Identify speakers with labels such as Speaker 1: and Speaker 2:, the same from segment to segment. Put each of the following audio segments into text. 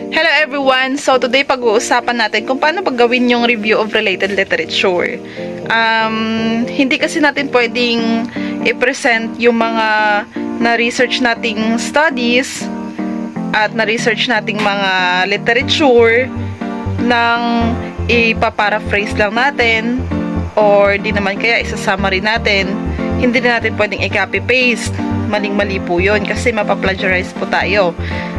Speaker 1: Hello everyone! So today pag-uusapan natin kung paano paggawin yung review of related literature. Hindi kasi natin pwedeng i-present yung mga na-research nating studies at na-research nating mga literature nang ipaparaphrase lang natin or di naman kaya isa-summary natin. Hindi na natin pwedeng i-copy-paste. Maling-mali po yun kasi mapaplagiarize po tayo.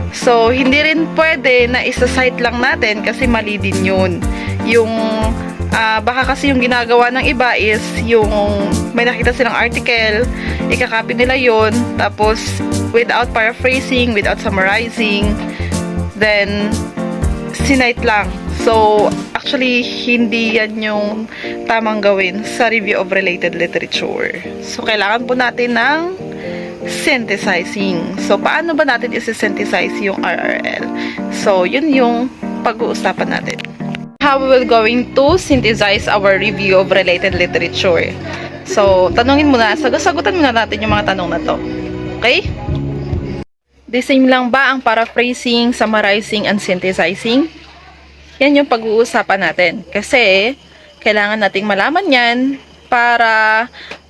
Speaker 1: So, hindi rin pwede na isa-cite lang natin kasi mali din yun. Yung, baka kasi yung ginagawa ng iba is yung may nakita silang article, ikakopy nila yun, tapos without paraphrasing, without summarizing, then sinite lang. So, actually, hindi yan yung tamang gawin sa review of related literature. So, kailangan po natin ng synthesizing. So, paano ba natin isi-synthesize yung RRL? So, yun yung pag-uusapan natin. How we will going to synthesize our review of related literature. So, tanungin muna, sagutan muna natin yung mga tanong na to. Okay? The same lang ba ang paraphrasing, summarizing, and synthesizing? Yan yung pag-uusapan natin. Kasi, kailangan nating malaman yan para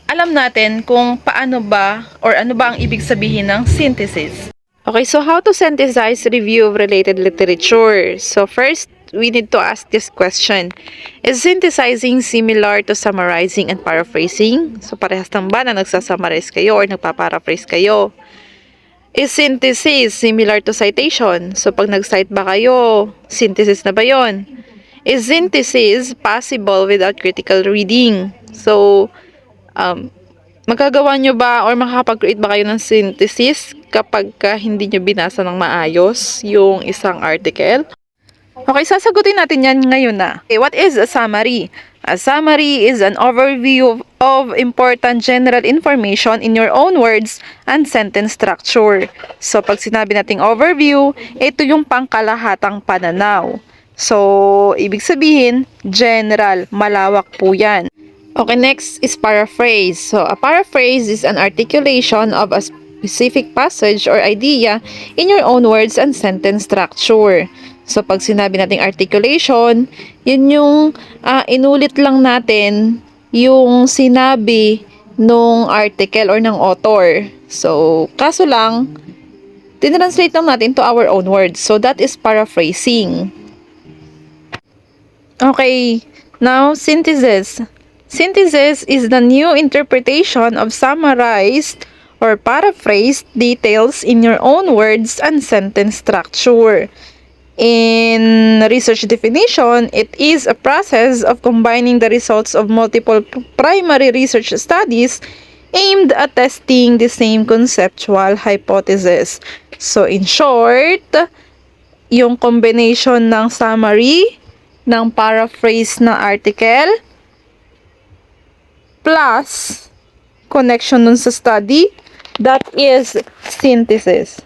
Speaker 1: alam natin kung paano ba or ano ba ang ibig sabihin ng synthesis. Okay, so how to synthesize review of related literature? So first, we need to ask this question. Is synthesizing similar to summarizing and paraphrasing? So parehas lang ba na nagsasummarize kayo or nagpaparaphrase kayo? Is synthesis similar to citation? So pag nag-cite ba kayo, synthesis na ba yon? Is synthesis possible without critical reading? So magagawa nyo ba or makakapag-create ba kayo ng synthesis kapag hindi nyo binasa ng maayos yung isang article? Okay, sasagutin natin yan ngayon na. Okay, what is a summary? A summary is an overview of important general information in your own words and sentence structure. So, pag sinabi nating overview, ito yung pangkalahatang pananaw. So, ibig sabihin, general, malawak po yan. Okay, next is paraphrase. So, a paraphrase is an articulation of a specific passage or idea in your own words and sentence structure. So, pag sinabi nating articulation, yun yung inulit lang natin yung sinabi nung article or ng author. So, kaso lang, tinranslate lang natin to our own words. So, that is paraphrasing. Okay, now synthesis. Synthesis is the new interpretation of summarized or paraphrased details in your own words and sentence structure. In research definition, it is a process of combining the results of multiple primary research studies aimed at testing the same conceptual hypothesis. So, in short, yung combination ng summary, ng paraphrase na article, plus connection nun sa study, that is synthesis.